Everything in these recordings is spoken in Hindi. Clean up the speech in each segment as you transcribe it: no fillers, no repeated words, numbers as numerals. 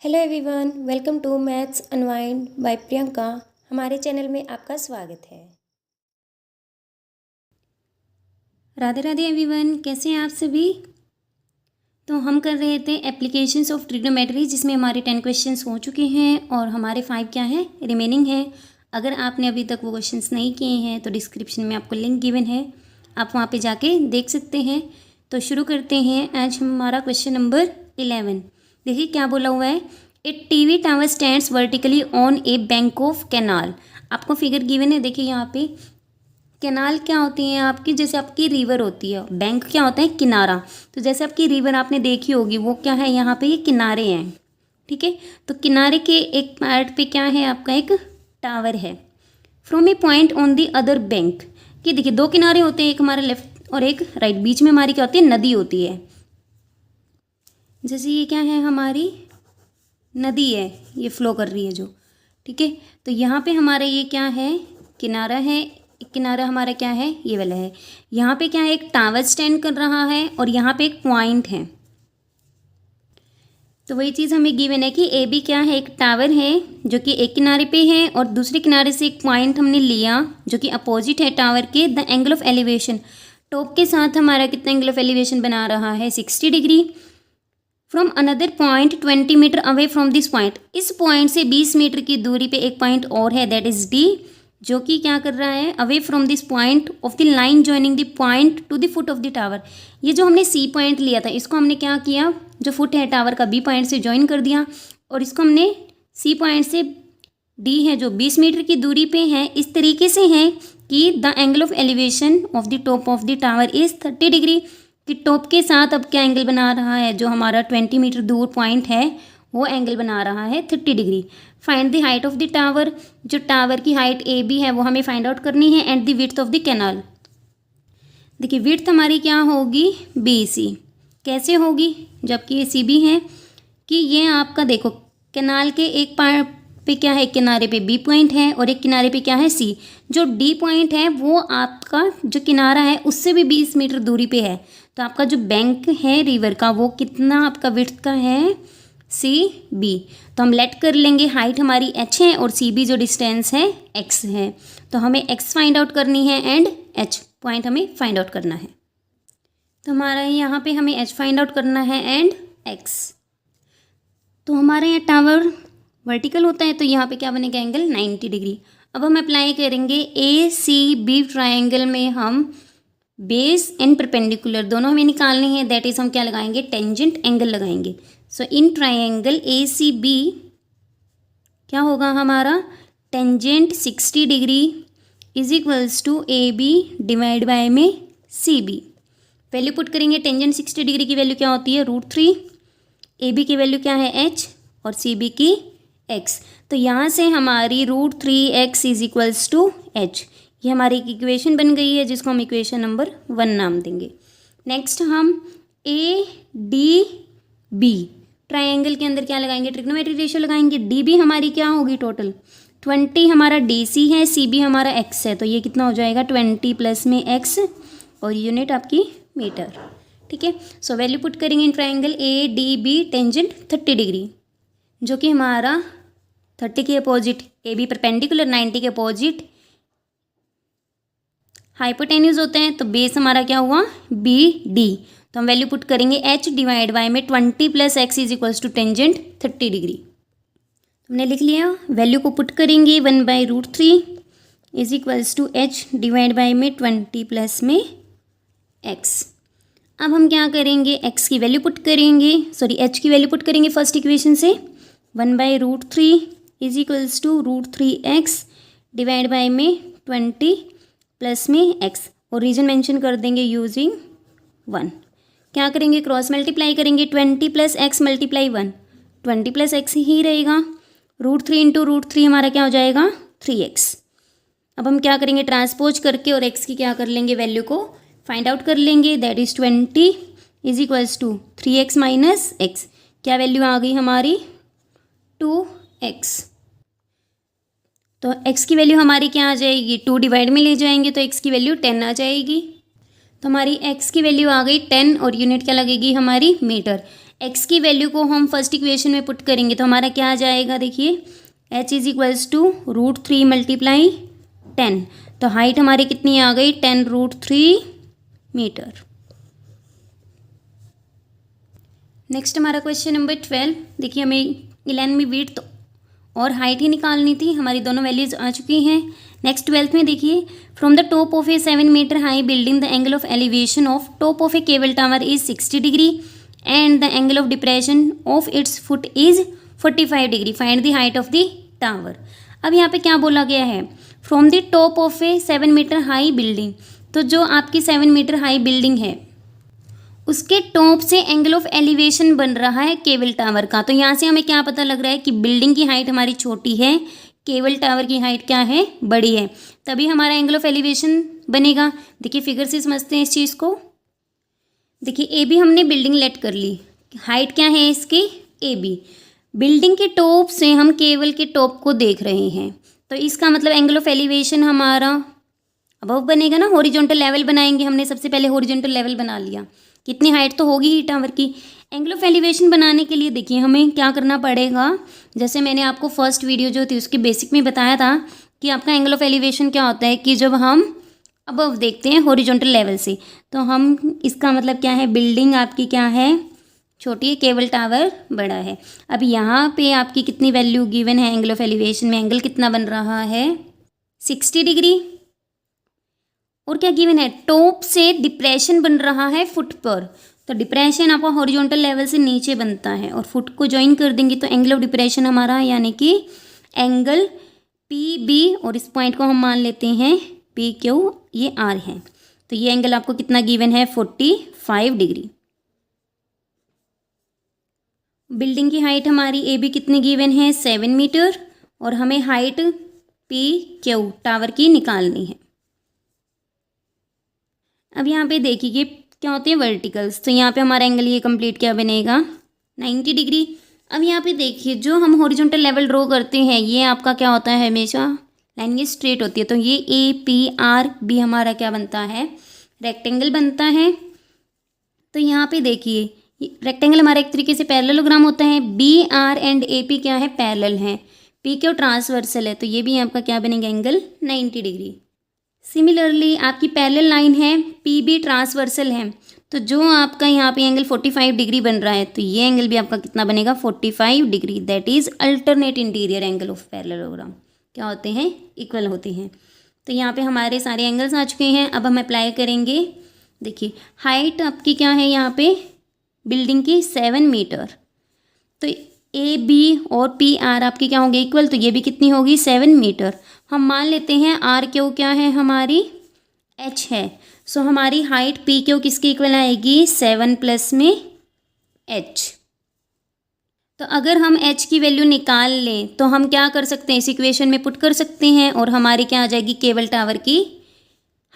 Hello everyone, welcome to maths unwind by Priyanka. हमारे चैनल में आपका स्वागत है। राधे राधे एवरीवन, कैसे हैं आप सभी। तो हम कर रहे थे एप्लीकेशंस ऑफ ट्रिग्नोमेट्री, जिसमें हमारे 10 क्वेश्चंस हो चुके हैं और हमारे 5 क्या हैं, रिमेनिंग हैं। अगर आपने अभी तक वो क्वेश्चंस नहीं किए हैं तो डिस्क्रिप्शन में आपको लिंक गिवन है, आप वहाँ पे जाके देख सकते हैं। तो शुरू करते हैं। आज हमारा क्वेश्चन नंबर 11। देखिए क्या बोला हुआ है। A TV tower stands vertically on a bank of canal. आपको फिगर गिवन है। देखिए यहाँ पे कैनाल क्या होती है आपकी, जैसे आपकी रिवर होती है, बैंक क्या होता है, किनारा। तो जैसे आपकी रिवर आपने देखी होगी, वो क्या है, यहाँ पे ये किनारे हैं, ठीक है। तो किनारे के एक पार्ट पे क्या है, आपका एक टावर है। From A point on the other bank, कि देखिए दो किनारे होते हैं, एक हमारा लेफ्ट और एक राइट, बीच में हमारी क्या होती है, नदी होती है। जैसे ये क्या है, हमारी नदी है, ये फ्लो कर रही है जो, ठीक है। तो यहाँ पे हमारा ये क्या है, किनारा है। किनारा हमारा क्या है, ये वाला है। यहाँ पे क्या है, एक टावर स्टैंड कर रहा है और यहाँ पे एक पॉइंट है। तो वही चीज़ हमें गिवन है कि ए बी क्या है, एक टावर है जो कि एक किनारे पे है और दूसरे किनारे से एक पॉइंट हमने लिया जो कि अपोजिट है टावर के। The angle of elevation, top के साथ हमारा कितना एंगल ऑफ एलिवेशन बना रहा है, 60 degree. From another point 20 metre away from this point, इस पॉइंट से 20 मीटर की दूरी पे एक पॉइंट और है, दैट इज डी, जो कि क्या कर रहा है, away from this point of the line joining the point two the foot of the tower. ये जो हमने सी पॉइंट लिया था, इसको हमने क्या किया, जो फुट है टावर का, बी पॉइंट से ज्वाइन कर दिया और इसको हमने सी पॉइंट से, डी है जो 20 मीटर की दूरी पे है, इस तरीके से है कि the angle of elevation of the top of the tower is 30 degree, कि टॉप के साथ अब क्या एंगल बना रहा है, जो हमारा 20 मीटर दूर पॉइंट है वो एंगल बना रहा है 30 degree. Find the height of the tower, जो टावर की हाइट ए बी है वो हमें फाइंड आउट करनी है। And the width of the canal, देखिए विड्थ हमारी क्या होगी, बी सी। कैसे होगी, जबकि ये सी बी है, कि ये आपका देखो कैनाल के एक पार्ट पे क्या है, किनारे पे बी पॉइंट है और एक किनारे पे क्या है, सी। जो डी पॉइंट है वो आपका जो किनारा है उससे भी 20 मीटर दूरी पे है। तो आपका जो बैंक है रिवर का, वो कितना आपका विड्थ का है, सी बी। तो हम लेट कर लेंगे, हाइट हमारी एच है और सी बी जो डिस्टेंस है एक्स है। तो हमें एक्स फाइंड आउट करनी है एंड एच पॉइंट हमें फाइंड आउट करना है। तो हमारा यहाँ पे हमें एच फाइंड आउट करना है एंड एक्स। तो हमारे यहाँ टावर वर्टिकल होता है, तो यहाँ पे क्या बनेगा, एंगल 90 डिग्री। अब हम अप्लाई करेंगे ए सी बी ट्राइंगल में, हम बेस एंड परपेंडिकुलर दोनों हमें निकालने हैं। दैट इज हम क्या लगाएंगे, टेंजेंट एंगल लगाएंगे। सो in triangle A C B क्या होगा हमारा, tangent 60 degree is equals to A B divide by में सी बी। वैल्यू पुट करेंगे, टेंजेंट 60 डिग्री की वैल्यू क्या होती है, √3। ए बी की वैल्यू क्या है, एच, और सी बी की एक्स। तो यहाँ से हमारी √3x is equals to H, ये हमारी एक इक्वेशन बन गई है जिसको हम इक्वेशन नंबर 1 नाम देंगे। नेक्स्ट हम ए डी बी ट्राइंगल के अंदर क्या लगाएंगे, ट्रिग्नोमेट्री रेशियो लगाएंगे। डी बी हमारी क्या होगी, टोटल 20 हमारा डी सी है, सी बी हमारा एक्स है, तो ये कितना हो जाएगा, 20 प्लस में एक्स और यूनिट आपकी मीटर, ठीक है। सो वैल्यू पुट करेंगे in triangle A D B tangent 30 degree, जो कि हमारा 30 के अपोजिट, ए बी परपेंडिकुलर 90 के अपोजिट हाइपोटेन्यूज होते हैं। तो बेस हमारा क्या हुआ, बी डी। तो हम वैल्यू पुट करेंगे एच डिवाइड बाय में 20 plus X is equals to tangent 30 degree. हमने लिख लिया, वैल्यू को पुट करेंगे 1/√3 is equals to H divide by में 20 प्लस में एक्स। अब हम क्या करेंगे, एक्स की वैल्यू पुट करेंगे, सॉरी एच की वैल्यू पुट करेंगे फर्स्ट इक्वेशन से। 1/√3 is equals to √3x divide by में 20 प्लस में एक्स, और रीजन मेंशन कर देंगे यूजिंग 1। क्या करेंगे, क्रॉस मल्टीप्लाई करेंगे, 20 plus x multiply 1, 20 plus x ही रहेगा। √3 इंटू √3 हमारा क्या हो जाएगा, 3x। अब हम क्या करेंगे, ट्रांसपोज करके और x की क्या कर लेंगे, वैल्यू को फाइंड आउट कर लेंगे। That is 20 is equals to 3x minus X. क्या वैल्यू आ गई हमारी, 2x। तो x की वैल्यू हमारी क्या आ जाएगी, 2 डिवाइड में ले जाएंगे तो x की वैल्यू 10 आ जाएगी। तो हमारी x की वैल्यू आ गई 10 और यूनिट क्या लगेगी हमारी, मीटर। एक्स की वैल्यू को हम फर्स्ट इक्वेशन में पुट करेंगे तो हमारा क्या आ जाएगा, देखिए h is equals to √3 multiply 10। तो हाइट हमारी कितनी आ गई, 10√3 मीटर। नेक्स्ट हमारा क्वेश्चन नंबर 12। देखिए हमें लेंथ में विड्थ और हाइट ही निकालनी थी, हमारी दोनों वैल्यूज आ चुकी हैं। नेक्स्ट 12th में देखिए, from the top of a 7 metre high building the angle of elevation of top of a cable tower is 60 degree and the angle of depression of its foot is 45 degree, find the height of the tower. अब यहाँ पे क्या बोला गया है, from the top of a 7 metre high building. तो जो आपकी 7 मीटर हाई बिल्डिंग है उसके टॉप से एंगल ऑफ एलिवेशन बन रहा है केबल टावर का। तो यहाँ से हमें क्या पता लग रहा है कि बिल्डिंग की हाइट हमारी छोटी है, केबल टावर की हाइट क्या है, बड़ी है, तभी हमारा एंगल ऑफ एलिवेशन बनेगा। देखिए फिगर से समझते हैं इस चीज़ को। देखिए ए बी हमने बिल्डिंग लेट कर ली, हाइट क्या है इसकी, ए बी। बिल्डिंग के टॉप से हम केबल के टॉप को देख रहे हैं, तो इसका मतलब एंगल ऑफ एलिवेशन हमारा अबव बनेगा ना, हॉरिजॉन्टल लेवल बनाएंगे। हमने सबसे पहले हॉरिजॉन्टल लेवल बना लिया, कितनी हाइट तो होगी ही टावर की। एंगल ऑफ एलिवेशन बनाने के लिए देखिए हमें क्या करना पड़ेगा, जैसे मैंने आपको फर्स्ट वीडियो जो थी उसके बेसिक में बताया था कि आपका एंगल ऑफ एलिवेशन क्या होता है कि जब हम अबव देखते हैं हॉरिजॉन्टल लेवल से, तो हम इसका मतलब क्या है, बिल्डिंग आपकी क्या है, छोटी है, केबल टावर बड़ा है। अब यहाँ पे आपकी कितनी वैल्यू गिवन है एंगल ऑफ एलिवेशन में, एंगल कितना बन रहा है, 60 डिग्री। और क्या गिवन है, टॉप से डिप्रेशन बन रहा है फुट पर। तो डिप्रेशन आपका हॉरिजॉन्टल लेवल से नीचे बनता है और फुट को ज्वाइन कर देंगे तो एंगल ऑफ डिप्रेशन हमारा यानी कि एंगल पी बी, और इस पॉइंट को हम मान लेते हैं पी क्यू, ये आर है। तो ये एंगल आपको कितना गिवन है, 45 डिग्री। बिल्डिंग की हाइट हमारी ए बी कितनी गिवन है, 7 मीटर, और हमें हाइट पी क्यू टावर की निकालनी है। अब यहाँ पे देखिए क्या होते हैं वर्टिकल्स, तो यहाँ पे हमारा एंगल ये कंप्लीट क्या बनेगा, 90 डिग्री। अब यहाँ पे देखिए जो हम हॉरिजॉन्टल लेवल ड्रॉ करते हैं ये आपका क्या होता है, हमेशा लाइन ये स्ट्रेट होती है। तो ये ए पी आर बी हमारा क्या बनता है, रेक्टेंगल बनता है। तो यहाँ पे देखिए रेक्टेंगल हमारा एक तरीके से पैरेललोग्राम होता है, B R and A P क्या है, पैरेलल है, पी क्यू ट्रांसवर्सल है, तो ये भी आपका क्या बनेगा, एंगल 90 डिग्री। सिमिलरली आपकी पैरेलल लाइन है, पी बी ट्रांसवर्सल है, तो जो आपका यहाँ पे एंगल 45 डिग्री बन रहा है तो ये एंगल भी आपका कितना बनेगा, 45 degree. That is alternate interior angle of parallelogram, क्या होते हैं, इक्वल होते हैं। तो यहाँ पे हमारे सारे एंगल्स आ चुके हैं। अब हम अप्लाई करेंगे। देखिए हाइट आपकी क्या है यहाँ पे बिल्डिंग की, 7 मीटर। तो ए बी और पी आर आपकी क्या होंगे, इक्वल, तो ये भी कितनी होगी, 7 मीटर। हम मान लेते हैं आर क्यू क्या है हमारी, एच है। सो हमारी हाइट पी क्यू किसके इक्वल आएगी, 7 प्लस में एच। तो अगर हम एच की वैल्यू निकाल लें तो हम क्या कर सकते हैं, इस इक्वेशन में पुट कर सकते हैं और हमारी क्या आ जाएगी, केबल टावर की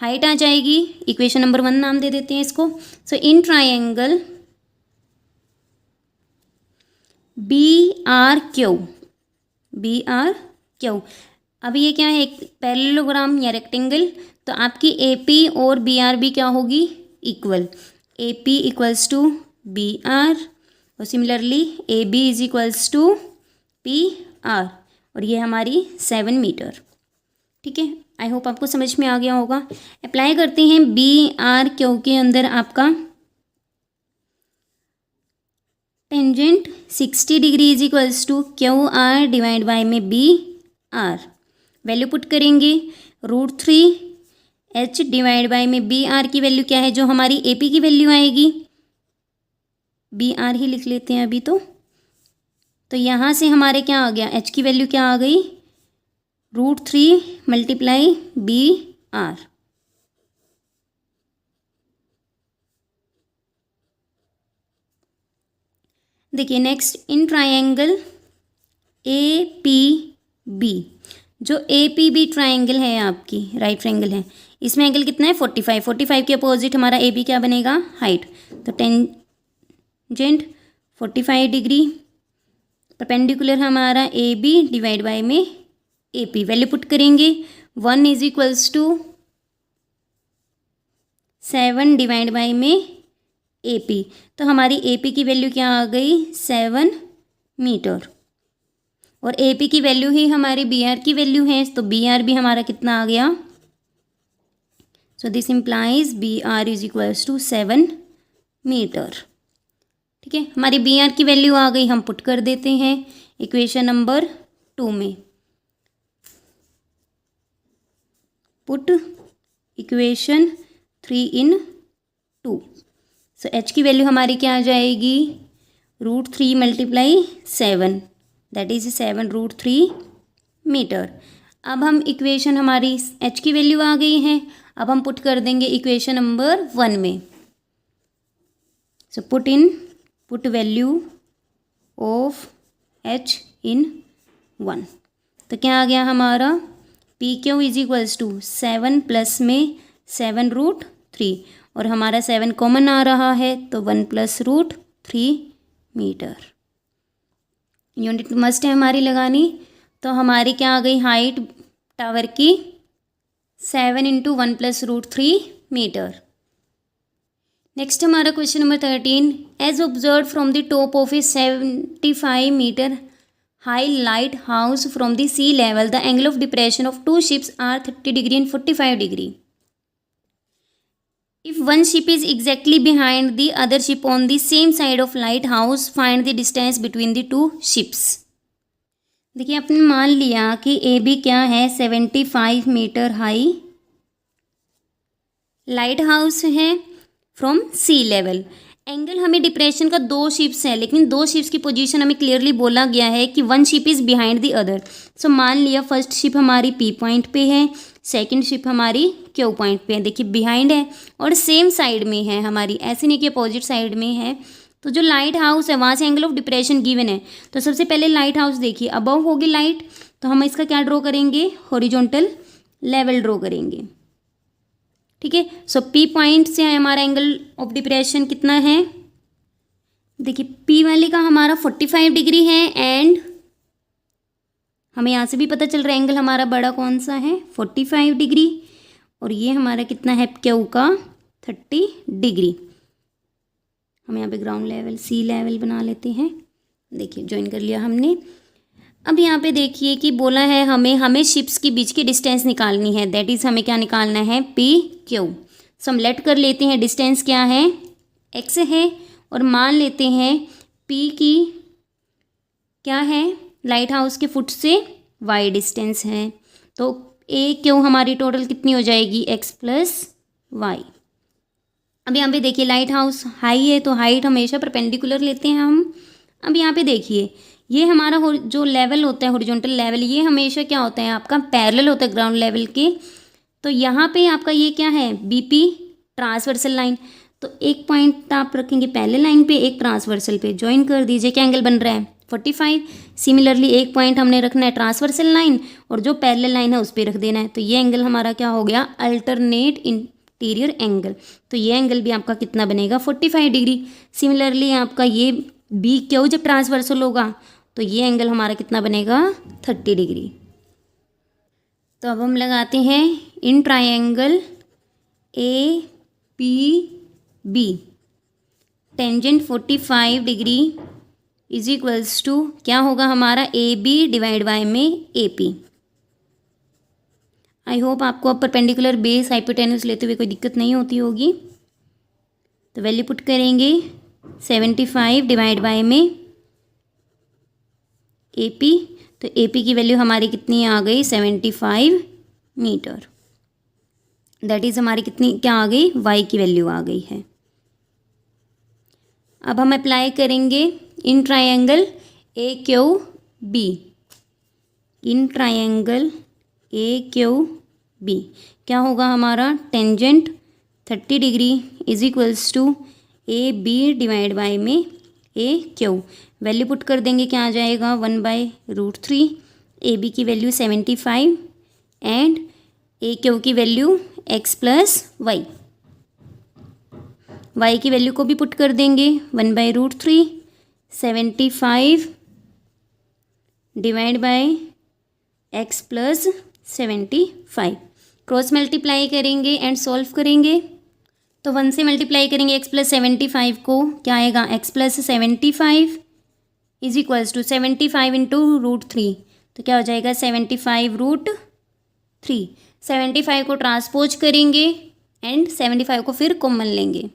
हाइट आ जाएगी। इक्वेशन नंबर 1 नाम दे देते हैं इसको। So in triangle B R Q, B R Q, अब ये क्या है, एक पैरेललोग्राम या रेक्टेंगल, तो आपकी ए पी और बी आर भी क्या होगी, equal. A P equals to B R और similarly A B is equals to P R, और ये हमारी 7 मीटर। ठीक है, आई होप आपको समझ में आ गया होगा। अप्लाई करते हैं बी आर क्यू के अंदर आपका tangent 60 degree is equals to Q R divide by में बी आर। वैल्यू पुट करेंगे, √3 एच डिवाइड बाई में बी आर की वैल्यू क्या है, जो हमारी ए पी की वैल्यू आएगी, बी आर ही लिख लेते हैं अभी। तो यहाँ से हमारे क्या आ गया, एच की वैल्यू क्या आ गई, √3 मल्टीप्लाई बी आर। देखिए next in triangle A P B, जो ए पी बी ट्राइंगल है आपकी राइट ट्राइंगल है, इसमें एंगल कितना है, 45। 45 के अपोजिट हमारा ए बी क्या बनेगा, हाइट। तो टेंजेंट 45 डिग्री, परपेंडिकुलर हमारा ए बी डिवाइड बाई में ए पी। वैल्यू पुट करेंगे, 1 is equals to 7 divide by में AP। तो हमारी AP की वैल्यू क्या आ गई 7 मीटर, और AP की वैल्यू ही हमारी BR की वैल्यू है, तो BR भी हमारा कितना आ गया। So this implies BR is equals to 7 metre. ठीक है, हमारी BR की वैल्यू आ गई, हम पुट कर देते हैं इक्वेशन नंबर 2 में। पुट इक्वेशन 3 इन 2। सो H की वैल्यू हमारी क्या आ जाएगी, √3 मल्टीप्लाई 7, दैट इज 7√3 मीटर। अब हम इक्वेशन हमारी H की वैल्यू आ गई है, अब हम पुट कर देंगे इक्वेशन नंबर 1 में। So put value of H in 1, तो क्या आ गया हमारा PQ is equals to 7 plus में 7√3, और हमारा 7 कॉमन आ रहा है तो 1 + √3 मीटर। यूनिट मस्ट है हमारी लगानी, तो हमारी क्या आ गई हाइट टावर की 7 × 1 + √3 मीटर। नेक्स्ट हमारा question number 13, as observe from the top of a 75 metre high lighthouse from the sea level the angle of depression of 2 ships are 30 degree and 45 degree. If one ship is exactly behind the other ship on the same side of lighthouse, find the distance between the 2 ships। देखिए, आपने मान लिया कि AB क्या है 75 मीटर हाई लाइट हाउस है फ्रॉम सी लेवल। एंगल हमें डिप्रेशन का 2 शिप्स है, लेकिन 2 शिप्स की पोजीशन हमें क्लियरली बोला गया है कि 1 ship is behind the other. So मान लिया फर्स्ट शिप हमारी P पॉइंट पे है, सेकंड शिप हमारी Q पॉइंट पे है। देखिए बिहाइंड है और सेम साइड में है हमारी, ऐसे नहीं कि अपोजिट साइड में है। तो जो लाइट हाउस है वहाँ से एंगल ऑफ डिप्रेशन गिवन है, तो सबसे पहले लाइट हाउस देखिए अबव होगी लाइट, तो हम इसका क्या ड्रॉ करेंगे, हॉरिजॉन्टल लेवल ड्रॉ करेंगे। ठीक है, सो P पॉइंट से हमारा एंगल ऑफ डिप्रेशन कितना है, देखिए P वाले का हमारा 45 डिग्री है, एंड हमें यहाँ से भी पता चल रहा है एंगल हमारा बड़ा कौन सा है 45 डिग्री, और ये हमारा कितना है Q का 30 डिग्री। हम यहाँ पे ग्राउंड लेवल सी लेवल बना लेते हैं। देखिए ज्वाइन कर लिया हमने। अब यहाँ पे देखिए कि बोला है हमें शिप्स के बीच की डिस्टेंस निकालनी है, दैट इज़ हमें क्या निकालना है PQ। सो हम लेट कर लेते हैं डिस्टेंस क्या है x है, और मान लेते हैं P की क्या है लाइट हाउस के फुट से y डिस्टेंस है, तो AQ हमारी टोटल कितनी हो जाएगी x + y। अब यहाँ पे देखिए लाइट हाउस हाई है, तो हाइट हमेशा परपेंडिकुलर लेते हैं हम। अब यहाँ पे देखिए ये हमारा जो लेवल होता है हॉरिजॉन्टल लेवल, ये हमेशा क्या होता है आपका पैरेलल होता है ग्राउंड लेवल के। तो यहाँ पे आपका ये क्या है BP ट्रांसवर्सल लाइन, तो एक पॉइंट आप रखेंगे पहले लाइन पे, एक ट्रांसवर्सल पे, ज्वाइन कर दीजिए। क्या एंगल बन रहा है 45। सिमिलरली एक पॉइंट हमने रखना है ट्रांसवर्सल लाइन, और जो पैरेलल लाइन है उस पर रख देना है। तो ये एंगल हमारा क्या हो गया अल्टरनेट इंटीरियर एंगल, तो ये एंगल भी आपका कितना बनेगा 45 डिग्री। सिमिलरली आपका ये BQ जब ट्रांसवर्सल होगा तो ये एंगल हमारा कितना बनेगा 30 डिग्री। तो अब हम लगाते हैं in triangle APB tangent 45 degree is equals to क्या होगा हमारा AB डिवाइड बाय में AP। आई होप आपको अब परपेंडिकुलर बेस हाइपोटेन्यूस लेते हुए कोई दिक्कत नहीं होती होगी। तो वैल्यू पुट करेंगे 75 डिवाइड बाय में AP, तो AP की वैल्यू हमारी कितनी आ गई 75 मीटर, दैट इज़ हमारी कितनी क्या आ गई Y की वैल्यू आ गई है। अब हम अप्लाई करेंगे in triangle AQB, in triangle AQB क्या होगा हमारा tangent 30 degree is equals to AB divide by में AQ। वैल्यू पुट कर देंगे क्या आ जाएगा 1/√3। AB की वैल्यू 75 एंड AQ की वैल्यू x + y। y की वैल्यू को भी पुट कर देंगे 1/√3 75 divide by x + 75। Cross multiply करेंगे एंड सॉल्व करेंगे, तो 1 से मल्टीप्लाई करेंगे एक्स प्लस 75 को, क्या आएगा X plus 75 is equals to 75 into √3, तो क्या हो जाएगा 75√3। 75 को ट्रांसपोज करेंगे एंड 75 को फिर कॉमन लेंगे।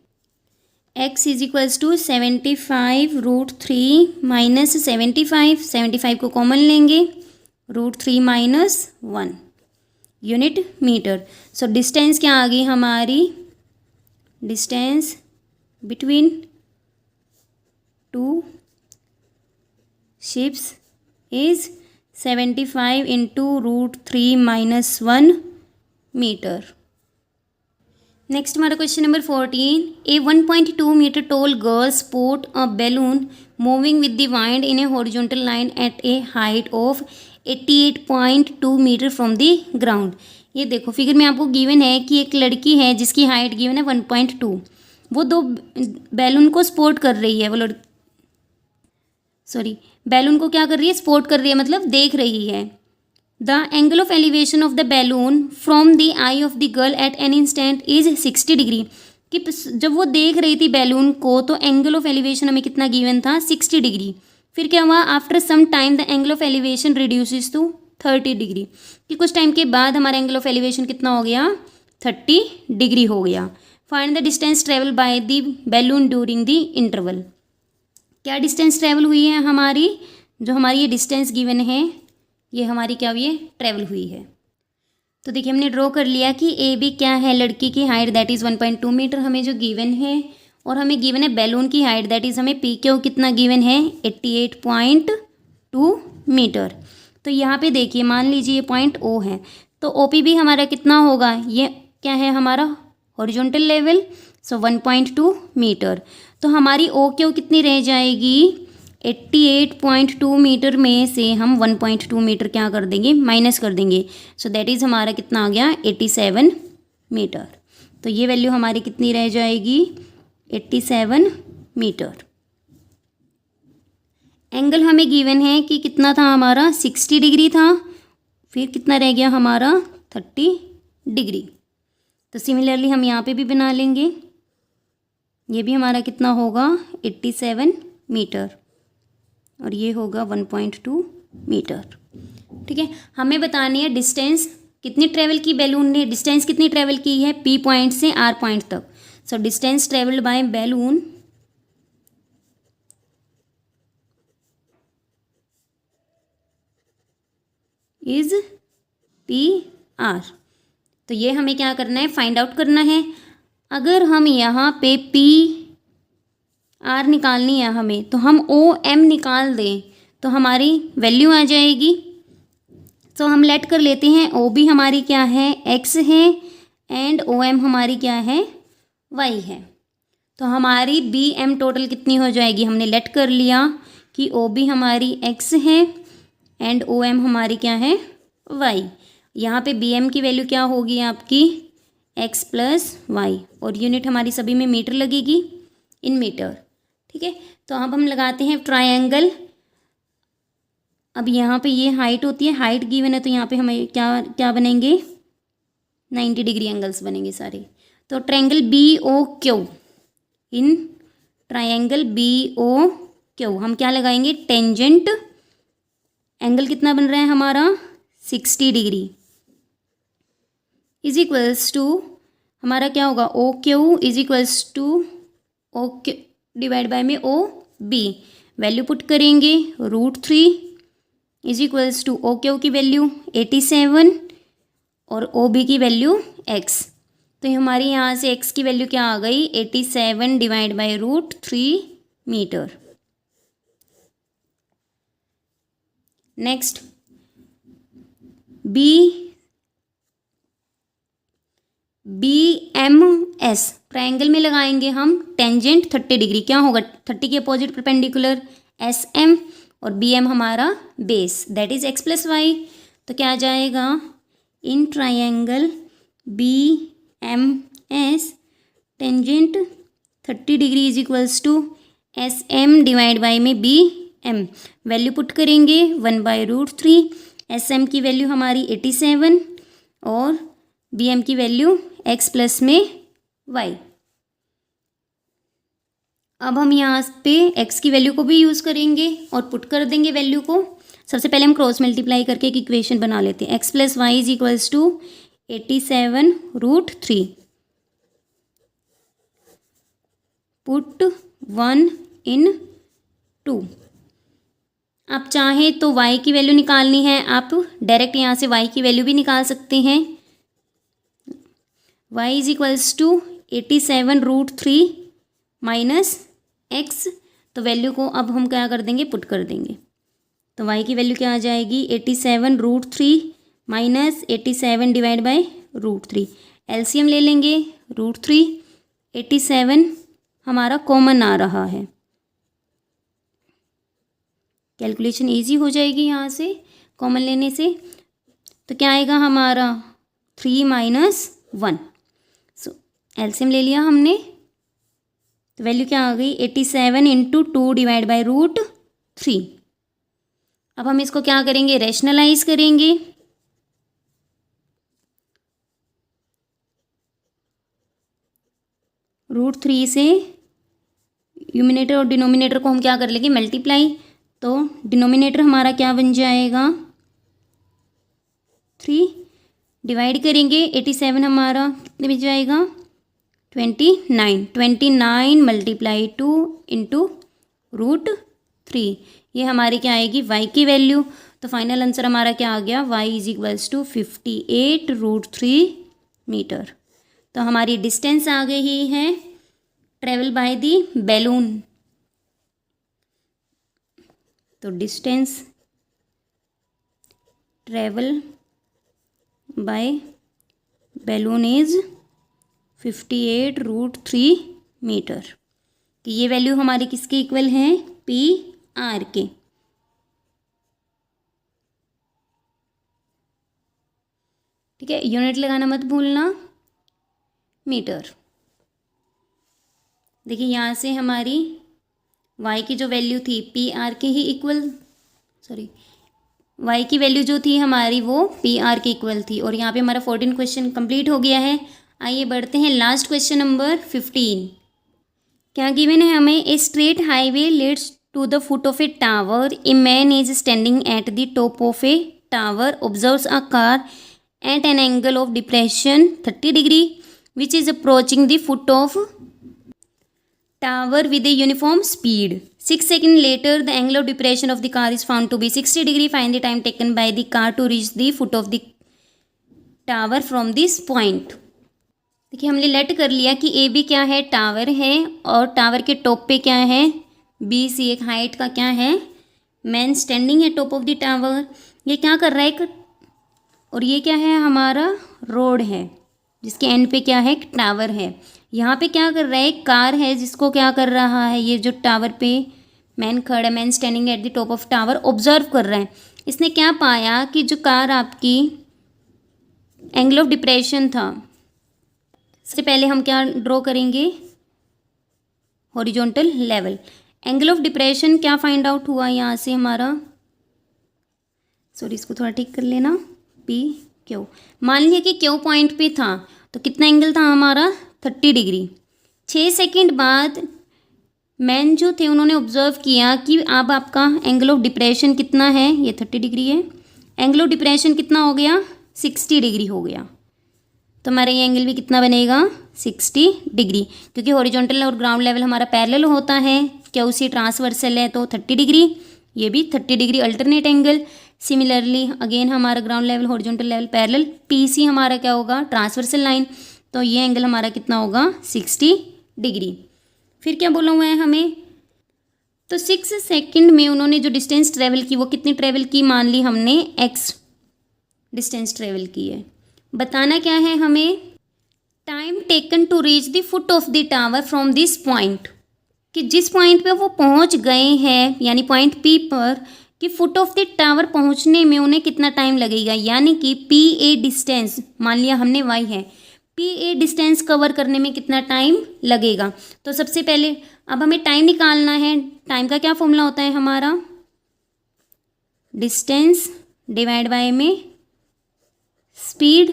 x is equals to 75√3 minus 75 को कॉमन लेंगे, √3 minus 1 unit metre. So distance क्या आ गई हमारी, distance between two ships is 75 into √3 minus 1 metre. Next हमारा question number 14, a 1.2 metre tall girl sport a balloon moving with the wind in a horizontal line at a height of 88.2 metre from the ground. ये देखो फिगर में आपको गिवन है कि एक लड़की है जिसकी हाइट गिवन है 1.2, वो दो बैलून को स्पोर्ट कर रही है, वो बैलून को क्या कर रही है, स्पोर्ट कर रही है, मतलब देख रही है। The angle of elevation of the balloon from the eye of the girl at an instant is 60 degree. कि जब वो देख रही थी बैलून को तो एंगल ऑफ एलिवेशन हमें कितना गिवन था, 60 डिग्री। फिर क्या हुआ, after some time the angle of elevation reduces to 30 degree, कि कुछ टाइम के बाद हमारा एंगल ऑफ एलिवेशन कितना हो गया, 30 डिग्री हो गया। Find the distance travel by the balloon during the interval. क्या डिस्टेंस ट्रेवल हुई है हमारी, जो हमारी ये डिस्टेंस गिवन है ये हमारी क्या हुई है, ट्रेवल हुई है। तो देखिए हमने ड्रॉ कर लिया कि ए बी क्या है, लड़की की हाइट दैट इज़ 1.2 मीटर हमें जो गिवन है, और हमें गिवन है बैलून की हाइट दैट इज़ हमें पी क्यू कितना गिवन है, 88.2 मीटर। तो यहाँ पे देखिए मान लीजिए ये पॉइंट ओ है, तो ओ पी भी हमारा कितना होगा, ये क्या है हमारा हॉरिजॉन्टल लेवल, सो 1.2 मीटर। तो हमारी ओ क्यू कितनी रह जाएगी, 88.2 मीटर में से हम 1.2 मीटर क्या कर देंगे, माइनस कर देंगे। सो दैट इज़ हमारा कितना आ गया, 87 मीटर। तो ये वैल्यू हमारी कितनी रह जाएगी, 87 मीटर। एंगल हमें गिवन है कि कितना था हमारा, 60 डिग्री था, फिर कितना रह गया हमारा 30 डिग्री। तो सिमिलरली हम यहाँ पे भी बना लेंगे, ये भी हमारा कितना होगा 87 मीटर और ये होगा 1.2 मीटर। ठीक है, हमें बतानी है डिस्टेंस कितनी ट्रेवल की बैलून ने, डिस्टेंस कितनी ट्रेवल की है पी पॉइंट से आर पॉइंट तक। So distance travelled by balloon is P R. तो ये हमें क्या करना है, फाइंड आउट करना है। अगर हम यहाँ पे पी आर निकालनी है हमें, तो हम ओ एम निकाल दें तो हमारी वैल्यू आ जाएगी। तो हम लेट कर लेते हैं, ओ बी हमारी क्या है, एक्स है, एंड ओ एम हमारी क्या है, वाई है। तो हमारी बी एम टोटल कितनी हो जाएगी, हमने लेट कर लिया कि ओ बी हमारी एक्स है एंड ओ एम हमारी क्या है, वाई। यहाँ पे बी एम की वैल्यू क्या होगी आपकी, एक्स प्लस वाई, और यूनिट हमारी सभी में मीटर लगेगी, इन मीटर। ठीक है, तो अब हम लगाते हैं ट्रायंगल। अब यहाँ पे ये हाइट होती है, हाइट गिवन है, तो यहाँ पे हमें क्या क्या बनेंगे, 90 डिग्री एंगल्स बनेंगे सारे। तो triangle B O Q, in triangle B O Q हम क्या लगाएंगे, टेंजेंट एंगल कितना बन रहा है हमारा, 60 डिग्री इज इक्वल्स टू हमारा क्या होगा, O Q is equals to O Q divide by में ओ बी, वैल्यू पुट करेंगे, √3 is equals to O Q की वैल्यू 87 और ओ बी की वैल्यू x। तो हमारी यहाँ से x की वैल्यू क्या आ गई, 87 divide by √3 metre. Next B M S triangle में लगाएंगे हम टेंजेंट 30 डिग्री, क्या होगा 30 के अपोजिट परपेंडिकुलर एस एम, और बी एम हमारा base that is X plus Y. तो क्या आ जाएगा, in triangle B M S tangent 30 degree is equals to S M divide by में बी एम, वैल्यू पुट करेंगे 1/√3। एस एम की वैल्यू हमारी 87 और बी एम की वैल्यू x प्लस में y। अब हम यहाँ पे x की वैल्यू को भी यूज़ करेंगे और पुट कर देंगे वैल्यू को। सबसे पहले हम क्रॉस मल्टीप्लाई करके एक इक्वेशन बना लेते हैं। x + y = 87√3। पुट 1 इन 2। आप चाहें तो y की वैल्यू निकालनी है, आप डायरेक्ट यहाँ से y की वैल्यू भी निकाल सकते हैं। y = 87√3 माइनस x, तो वैल्यू को अब हम क्या कर देंगे, पुट कर देंगे। तो y की वैल्यू क्या आ जाएगी, 87√3 माइनस 87 डिवाइड बाय √3। एलसीएम ले लेंगे, √3 87 हमारा कॉमन आ रहा है, कैलकुलेशन इजी हो जाएगी यहाँ से कॉमन लेने से। तो क्या आएगा हमारा 3 - 1। सो एलसीएम ले लिया हमने, तो वैल्यू क्या आ गई, 87 × 2 डिवाइड बाय √3। अब हम इसको क्या करेंगे, रैशनलाइज करेंगे। √3 से न्यूमरेटर और डिनोमिनेटर को हम क्या कर लेंगे, मल्टीप्लाई। तो डिनोमिनेटर हमारा क्या बन जाएगा, 3। डिवाइड करेंगे 87 हमारा कितने बन जाएगा, 29। 29 × 2 × √3, ये हमारी क्या आएगी, y की वैल्यू। तो फाइनल आंसर हमारा क्या आ गया, y = 58√3 मीटर। तो हमारी डिस्टेंस आ गई है ट्रेवल बाय दी बैलून। तो distance travel by balloon is 58√3 metre. कि ये वैल्यू हमारी किसके इक्वल है, PR के। ठीक है, यूनिट लगाना मत भूलना, मीटर। देखिए यहाँ से हमारी y की जो वैल्यू थी PR के ही इक्वल, y की वैल्यू जो थी हमारी वो PR के इक्वल थी। और यहाँ पे हमारा 14 क्वेश्चन कंप्लीट हो गया है। आइए बढ़ते हैं लास्ट क्वेश्चन नंबर 15। क्या गिवन है हमें, a straight highway leads to the foot of a tower, a man is standing at the top of a tower, observes a car at an angle of depression 30 degree which is approaching the foot of tower with a uniform speed. 6 seconds later, the angle of depression of the car is found to be 60 degree. Find the time taken by the car to reach the foot of the tower from this point. देखिए हमने लेट कर लिया कि ए बी क्या है, टावर है, और टावर के टॉप पे क्या है, बी सी एक हाइट का क्या है, मैन स्टैंडिंग है टॉप ऑफ द टावर। ये क्या कर रहा है, और ये क्या है, हमारा रोड है जिसके एंड पे क्या है, टावर है। यहाँ पे क्या कर रहा है, कार है जिसको क्या कर रहा है, ये जो टावर पे मैन खड़ा है, man standing at the top of tower, observe कर रहा है। इसने क्या पाया कि जो कार आपकी एंगल ऑफ डिप्रेशन था, सबसे पहले हम क्या ड्रॉ करेंगे, horizontal level. Angle of depression क्या फाइंड आउट हुआ यहाँ से हमारा, इसको थोड़ा ठीक कर लेना, पी क्यू। मान लिया कि क्यू पॉइंट पे था, तो कितना एंगल था हमारा, 30 डिग्री। 6 सेकंड बाद मैन जो थे उन्होंने ऑब्जर्व किया कि अब आपका एंगल ऑफ डिप्रेशन कितना है, ये 30 डिग्री है, एंगल ऑफ डिप्रेशन कितना हो गया, 60 डिग्री हो गया। तो हमारा ये एंगल भी कितना बनेगा, 60 डिग्री, क्योंकि हॉरिजॉन्टल और ग्राउंड लेवल हमारा पैरेलल होता है, क्या उसी ट्रांसवर्सल है, तो 30 डिग्री, ये भी 30 degree alternate angle. Similarly again हमारा ground level horizontal level parallel, PC हमारा क्या होगा, ट्रांसवर्सल लाइन, तो ये एंगल हमारा कितना होगा, 60 डिग्री। फिर क्या बोला हुआ है हमें, तो 6 सेकंड में उन्होंने जो डिस्टेंस ट्रेवल की वो कितनी ट्रेवल की, मान ली हमने x डिस्टेंस ट्रेवल की है। बताना क्या है हमें, time taken to reach the foot of the tower from this point, कि जिस पॉइंट पे वो पहुंच गए हैं, यानी पॉइंट P पर, कि फुट ऑफ द टावर पहुंचने में उन्हें कितना टाइम लगेगा, यानी कि PA डिस्टेंस, मान लिया हमने y है, PA डिस्टेंस कवर करने में कितना टाइम लगेगा। तो सबसे पहले अब हमें टाइम निकालना है। टाइम का क्या फॉर्मूला होता है हमारा, डिस्टेंस डिवाइड बाय में स्पीड,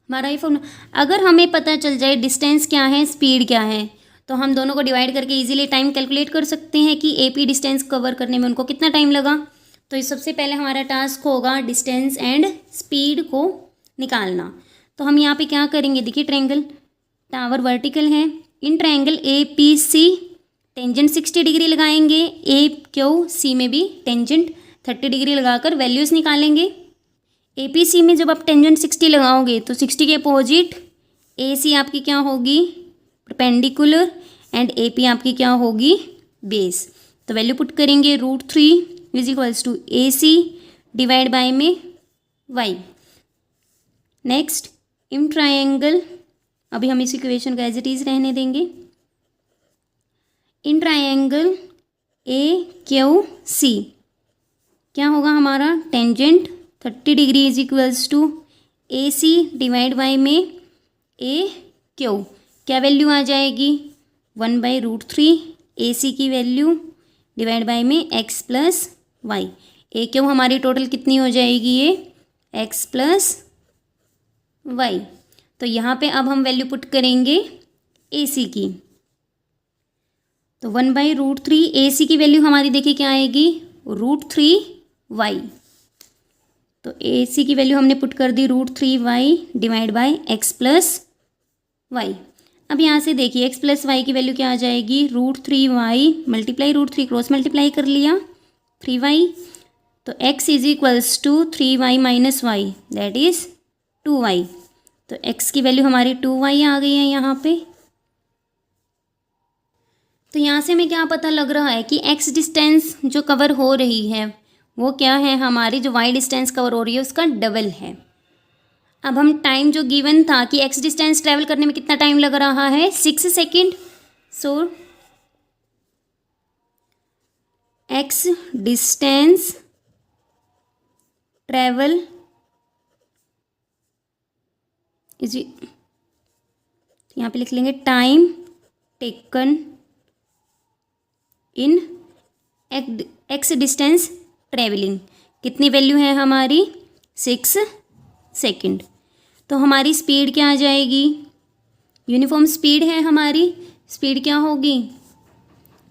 हमारा ये फॉर्मूला। अगर हमें पता चल जाए डिस्टेंस क्या है, स्पीड क्या है, तो हम दोनों को डिवाइड करके इजीली टाइम कैलकुलेट कर सकते हैं कि AP डिस्टेंस कवर करने में उनको कितना टाइम लगा। तो इस सबसे पहले हमारा टास्क होगा डिस्टेंस एंड स्पीड को निकालना। तो हम यहाँ पे क्या करेंगे, देखिए ट्रायंगल टावर वर्टिकल है, in triangle APC tangent 60 degree लगाएंगे, AQC में भी टेंजेंट 30 डिग्री लगाकर वैल्यूज़ निकालेंगे। APC में जब आप टेंजेंट 60 लगाओगे तो 60 के अपोजिट AC आपकी क्या होगी, परपेंडिकुलर, एंड AP आपकी क्या होगी, बेस। तो वैल्यू पुट करेंगे √3 is equals to AC divide by में y। नेक्स्ट इन ट्रायंगल, अभी हम इस इक्वेशन को एज इट इज़ रहने देंगे, इन ट्रायंगल AQC क्या होगा हमारा, tangent 30 degree is equals to AC divide by में AQ, क्या वैल्यू आ जाएगी, 1/√3 AC की वैल्यू डिवाइड बाय में x प्लस वाई। AQ हमारी टोटल कितनी हो जाएगी, ये x प्लस वाई। तो यहाँ पे अब हम वैल्यू पुट करेंगे AC की, तो 1/√3 AC की वैल्यू हमारी देखिए क्या आएगी, √3y। तो AC की वैल्यू हमने पुट कर दी √3y divide by x plus Y. अब यहाँ से देखिए x प्लस वाई की वैल्यू क्या आ जाएगी, √3y मल्टीप्लाई √3 क्रॉस मल्टीप्लाई कर लिया 3y, तो x is equals to 3y minus Y that is 2y। तो x की वैल्यू हमारी 2y आ गई है यहाँ पे। तो यहाँ से हमें क्या पता लग रहा है कि x डिस्टेंस जो कवर हो रही है वो क्या है, हमारी जो y डिस्टेंस कवर हो रही है उसका डबल है। अब हम टाइम जो गिवन था कि x डिस्टेंस ट्रैवल करने में कितना टाइम लग रहा है, 6 second. So x distance travel is, यहाँ पे लिख लेंगे time taken in x distance travelling, कितनी वैल्यू है हमारी, 6 सेकेंड। तो हमारी स्पीड क्या आ जाएगी, यूनिफॉर्म स्पीड है हमारी, स्पीड क्या होगी,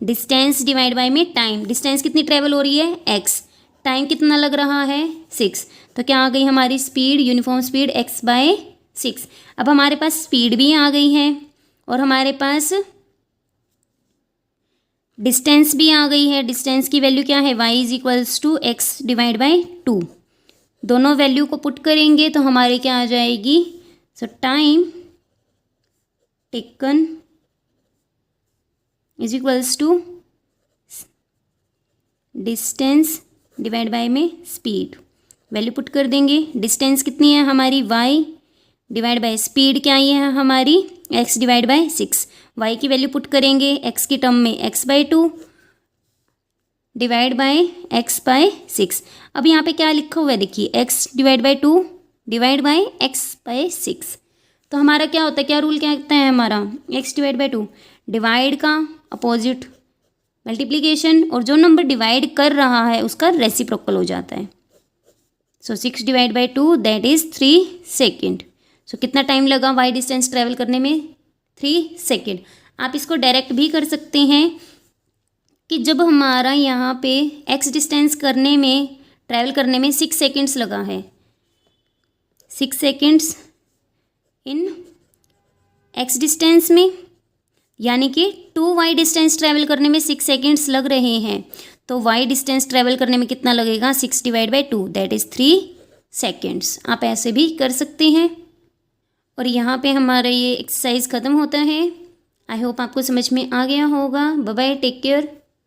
डिस्टेंस डिवाइड बाय में टाइम, डिस्टेंस कितनी ट्रेवल हो रही है x, टाइम कितना लग रहा है 6, तो क्या आ गई हमारी स्पीड, यूनिफॉर्म स्पीड x/6। अब हमारे पास स्पीड भी आ गई है और हमारे पास डिस्टेंस भी आ गई है। डिस्टेंस की वैल्यू क्या है, y is equals to x divide by 2। दोनों वैल्यू को पुट करेंगे तो हमारे क्या आ जाएगी, so time taken is equals to distance divide by में स्पीड। वैल्यू पुट कर देंगे, डिस्टेंस कितनी है हमारी y डिवाइड बाय स्पीड क्या आई है हमारी x डिवाइड बाय 6। y की वैल्यू पुट करेंगे x की टर्म में x/2 डिवाइड बाय x/6। अब यहाँ पे क्या लिखा हुआ है देखिए, x divide by 2 divide by x/6। तो हमारा क्या होता है, क्या रूल क्या कहता है हमारा, x डिवाइड बाय 2 डिवाइड का अपोजिट मल्टीप्लिकेशन, और जो नंबर डिवाइड कर रहा है उसका रेसिप्रोकल हो जाता है। So 6 divide by 2 that is 3 second. So कितना टाइम लगा y डिस्टेंस ट्रैवल करने में, 3 सेकेंड। आप इसको डायरेक्ट भी कर सकते हैं कि जब हमारा यहाँ पे x डिस्टेंस करने में ट्रैवल करने में 6 सेकेंड्स लगा है, 6 सेकेंड्स इन x डिस्टेंस में, यानी कि 2y डिस्टेंस ट्रैवल करने में 6 सेकेंड्स लग रहे हैं, तो y डिस्टेंस ट्रैवल करने में कितना लगेगा, 6 divide by 2 that is 3 seconds. आप ऐसे भी कर सकते हैं। और यहाँ पे हमारा ये एक्सरसाइज ख़त्म होता है। आई होप आपको समझ में आ गया होगा। Bye bye, take care.